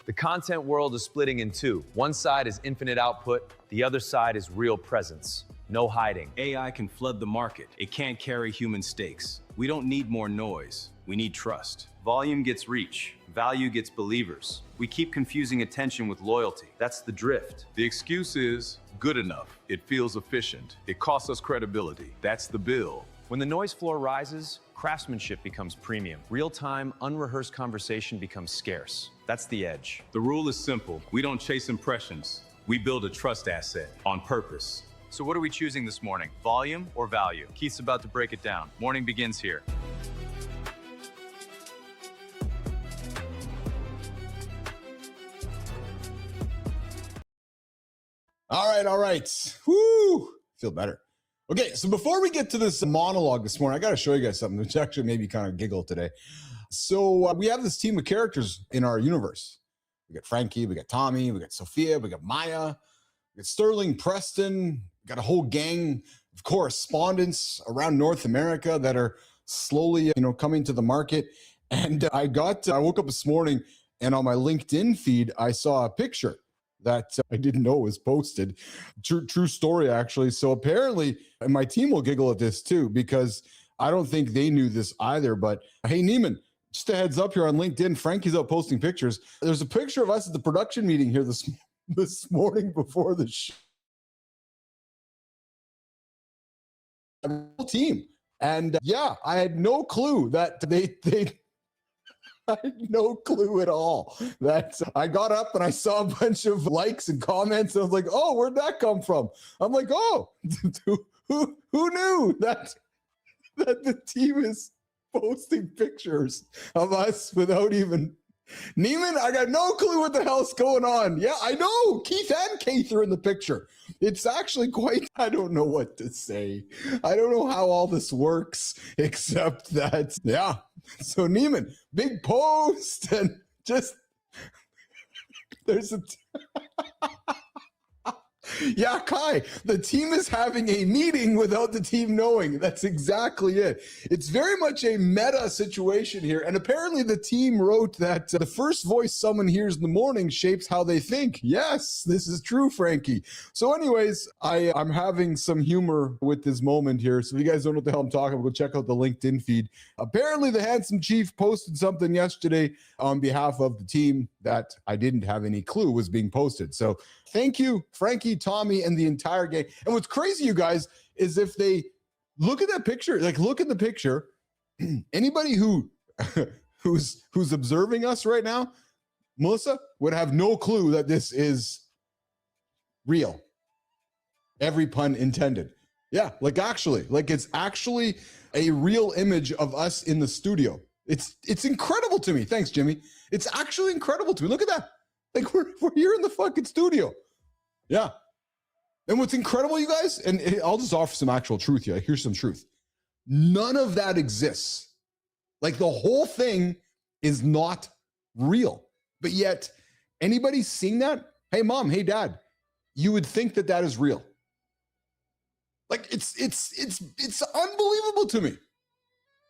The content world is splitting in two. One side is infinite output, the other side is real presence. No hiding. AI can flood the market. It can't carry human stakes. We don't need more noise. We need trust. Volume gets reach. Value gets believers. We keep confusing attention with loyalty. That's the drift. The excuse is good enough. It feels efficient. It costs us credibility. That's the bill. When the noise floor rises, craftsmanship becomes premium. Real-time, unrehearsed conversation becomes scarce. That's the edge. The rule is simple. We don't chase impressions. We build a trust asset on purpose. So what are we choosing this morning? Volume or value? Keith's about to break it down. Morning begins here. All right. Woo! Feel better. Okay, so before we get to this monologue this morning, I got to show you guys something which actually made me kind of giggle today. So we have this team of characters in our universe. We got Frankie, we got Tommy, we got Sophia, we got Maya, we got Sterling, Preston, we got a whole gang of correspondents around North America that are slowly, coming to the market. And I woke up this morning and on my LinkedIn feed, I saw a picture that I didn't know was posted. True story, actually. So apparently, and my team will giggle at this too, because I don't think they knew this either. But hey, Neiman, just a heads up here on LinkedIn, Frankie's out posting pictures. There's a picture of us at the production meeting here this morning before the show. Whole team. And yeah, I had no clue that they I had no clue at all that I got up and I saw a bunch of likes and comments. And I was like, oh, where'd that come from? I'm like, oh, who knew that the team is posting pictures of us without even Neiman? I got no clue what the hell's going on. Yeah, I know. Keith and Keith are in the picture. It's actually quite, I don't know what to say. I don't know how all this works, except that, yeah. So Neiman, big post and just, there's a, yeah, Kai, the team is having a meeting without the team knowing. That's exactly it. It's very much a meta situation here. And apparently the team wrote that the first voice someone hears in the morning shapes how they think. Yes, this is true, Frankie. So anyways, I'm having some humor with this moment here. So if you guys don't know what the hell I'm talking about, go check out the LinkedIn feed. Apparently the Handsome Chief posted something yesterday on behalf of the team that I didn't have any clue was being posted. So thank you, Frankie, Tommy, and the entire gang. And what's crazy, you guys, is if they look at that picture, like look at the picture, anybody who's observing us right now, Melissa, would have no clue that this is real. Every pun intended. Yeah, like it's actually a real image of us in the studio. It's incredible to me. Thanks, Jimmy. It's actually incredible to me. Look at that. Like we're here in the fucking studio. Yeah. And what's incredible, you guys, and I'll just offer some actual truth here. Here's some truth. None of that exists. Like the whole thing is not real. But yet, anybody seeing that? Hey, mom, hey, dad, you would think that that is real. Like it's unbelievable to me.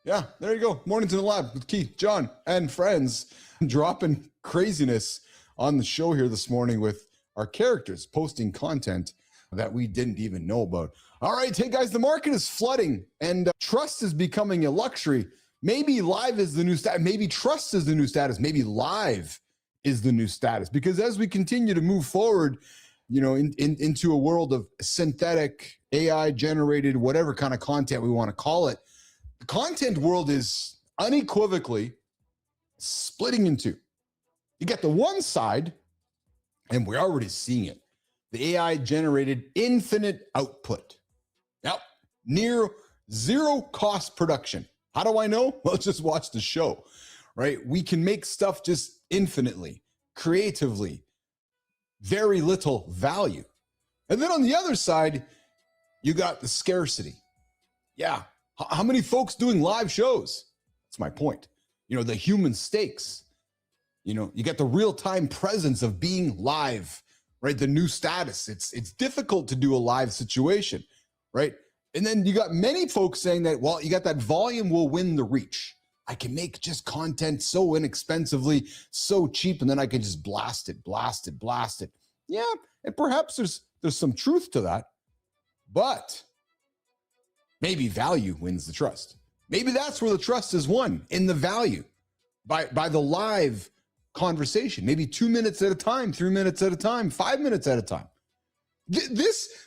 Yeah, there you go. Mornings in the lab with Keith, John, and friends dropping craziness on the show here this morning with our characters posting content that we didn't even know about. All right, hey guys, the market is flooding and trust is becoming a luxury. Maybe live is the new status. Maybe trust is the new status. Maybe live is the new status. Because as we continue to move forward, into a world of synthetic, AI generated, whatever kind of content we want to call it, the content world is unequivocally splitting in two. You get the one side, and we're already seeing it, the AI generated infinite output. Now, near zero cost production. How do I know? Well, just watch the show, right? We can make stuff just infinitely, creatively, very little value. And then on the other side, you got the scarcity. Yeah. How many folks doing live shows? That's my point. The human stakes. You get the real-time presence of being live, right? The new status. It's difficult to do a live situation, right? And then you got many folks saying that, well, you got that volume will win the reach. I can make just content so inexpensively, so cheap, and then I can just blast it. Yeah, and perhaps there's some truth to that, but maybe value wins the trust. Maybe that's where the trust is won, in the value, by the live conversation, maybe 2 minutes at a time, 3 minutes at a time, 5 minutes at a time.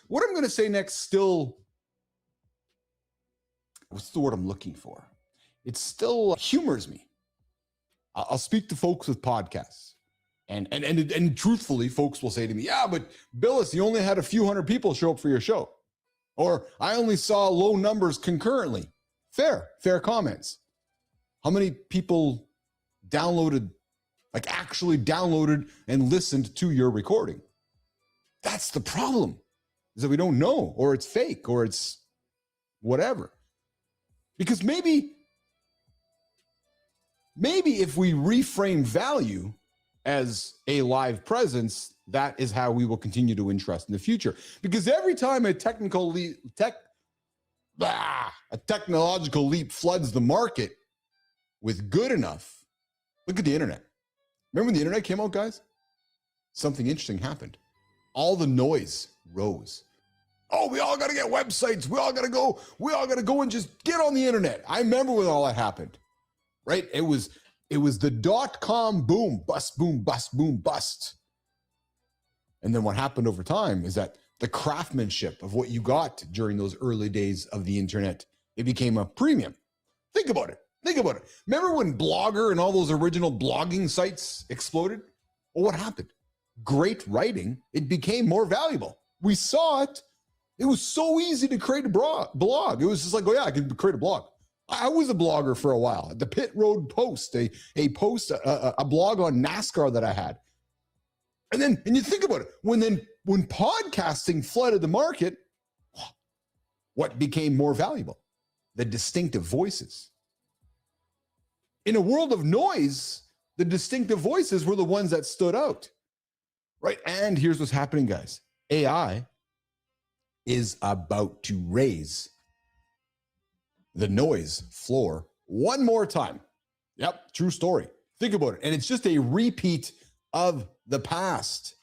What I'm going to say next still, what's the word I'm looking for? It still humors me. I'll speak to folks with podcasts, and truthfully, folks will say to me, yeah, but Bilous, you only had a few hundred people show up for your show. Or I only saw low numbers concurrently. Fair comments. How many people actually downloaded and listened to your recording? That's the problem, is that we don't know, or it's fake, or it's whatever. Because maybe if we reframe value as a live presence, that is how we will continue to win trust in the future. Because every time a technological leap floods the market with good enough, look at the internet. Remember when the internet came out, guys? Something interesting happened. All the noise rose. Oh, we all got to get websites. We all got to go and just get on the internet. I remember when all that happened, right? It was the .com boom, bust, boom, bust, boom, bust. And then what happened over time is that the craftsmanship of what you got during those early days of the internet, it became a premium. Think about it. Remember when Blogger and all those original blogging sites exploded? Well, what happened? Great writing, it became more valuable. We saw it. It was so easy to create a blog. It was just like, oh yeah, I can create a blog. I was a blogger for a while. The Pit Road Post, a blog on NASCAR that I had. And you think about it, when podcasting flooded the market, what became more valuable? The distinctive voices. In a world of noise, the distinctive voices were the ones that stood out, right? And here's what's happening, guys. AI is about to raise the noise floor one more time. Yep, true story. Think about it. And it's just a repeat of the past,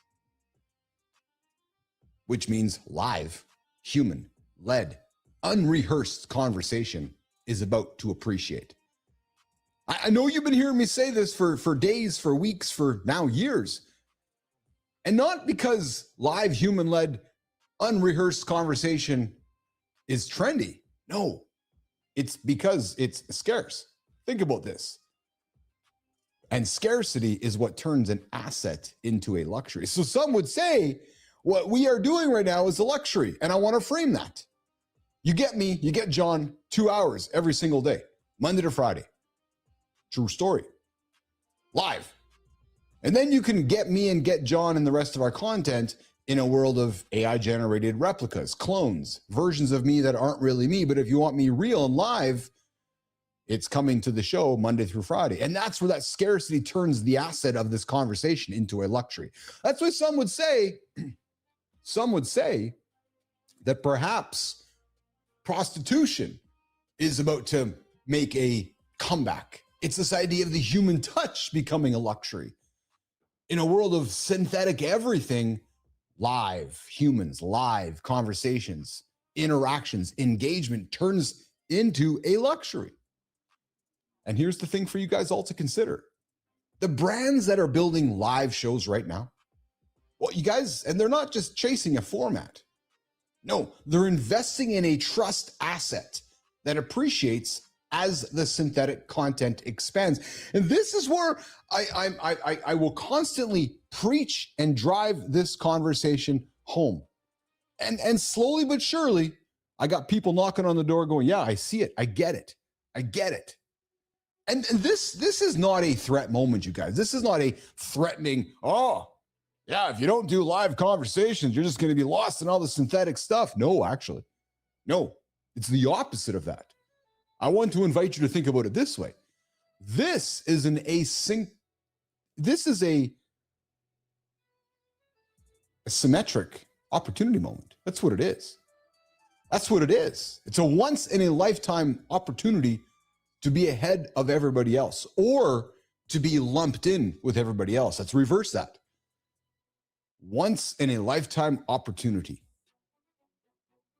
which means live, human-led, unrehearsed conversation is about to appreciate. I know you've been hearing me say this for days, for weeks, for now years. And not because live, human-led, unrehearsed conversation is trendy. No, it's because it's scarce. Think about this. And scarcity is what turns an asset into a luxury. So some would say what we are doing right now is a luxury, and I want to frame that. You get me, you get John 2 hours every single day, Monday to Friday. True story. Live. And then you can get me and get John and the rest of our content in a world of AI-generated replicas, clones, versions of me that aren't really me. But if you want me real and live, it's coming to the show Monday through Friday. And that's where that scarcity turns the asset of this conversation into a luxury. That's why some would say that perhaps prostitution is about to make a comeback. It's this idea of the human touch becoming a luxury. In a world of synthetic everything, live humans, live conversations, interactions, engagement turns into a luxury. And here's the thing for you guys all to consider. The brands that are building live shows right now, well, you guys, and they're not just chasing a format. No, they're investing in a trust asset that appreciates as the synthetic content expands. And this is where I will constantly preach and drive this conversation home. And slowly but surely, I got people knocking on the door going, yeah, I see it. I get it. And this is not a threat moment, you guys. This is not a threatening, oh, yeah, if you don't do live conversations, you're just going to be lost in all the synthetic stuff. No, actually. No, it's the opposite of that. I want to invite you to think about it this way. This is a symmetric opportunity moment. That's what it is. It's a once in a lifetime opportunity to be ahead of everybody else or to be lumped in with everybody else. Let's reverse that. Once in a lifetime opportunity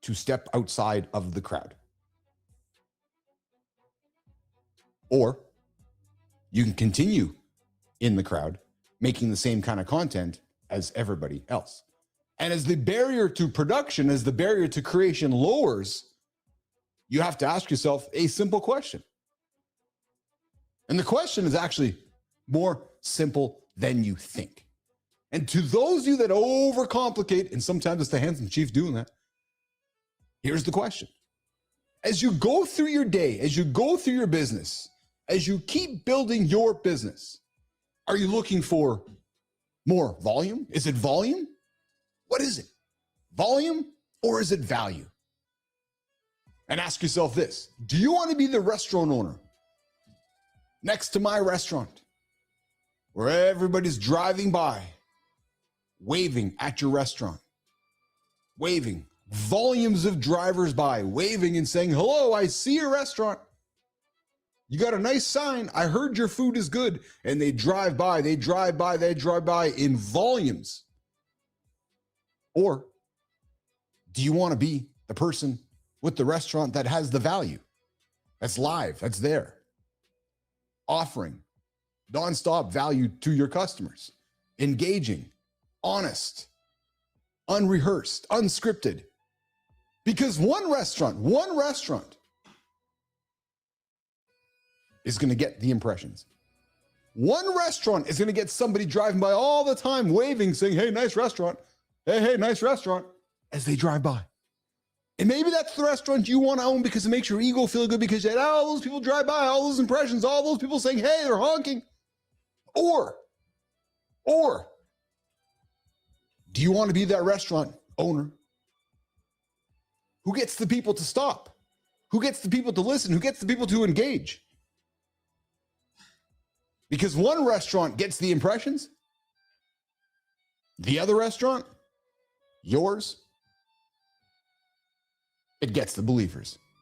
to step outside of the crowd. Or you can continue in the crowd, making the same kind of content as everybody else. And as the barrier to production, as the barrier to creation lowers, you have to ask yourself a simple question. And the question is actually more simple than you think. And to those of you that overcomplicate, and sometimes it's the handsome chief doing that, here's the question. As you go through your day, as you go through your business, as you keep building your business, are you looking for more volume? Is it volume? What is it? Volume or is it value? And ask yourself this. Do you want to be the restaurant owner next to my restaurant where everybody's driving by, waving at your restaurant, waving, volumes of drivers by, waving and saying, hello, I see your restaurant. You got a nice sign. I heard your food is good. And they drive by, they drive by, they drive by in volumes. Or do you want to be the person with the restaurant that has the value, that's live, that's there, offering nonstop value to your customers, engaging, honest, unrehearsed, unscripted? Because one restaurant is going to get the impressions. One restaurant is going to get somebody driving by all the time, waving, saying, hey, nice restaurant. Hey, nice restaurant, as they drive by. And maybe that's the restaurant you want to own because it makes your ego feel good because you had all those people drive by, all those impressions, all those people saying, hey, they're honking. Or do you want to be that restaurant owner who gets the people to stop, who gets the people to listen, who gets the people to engage? Because one restaurant gets the impressions, the other restaurant, yours, it gets the believers.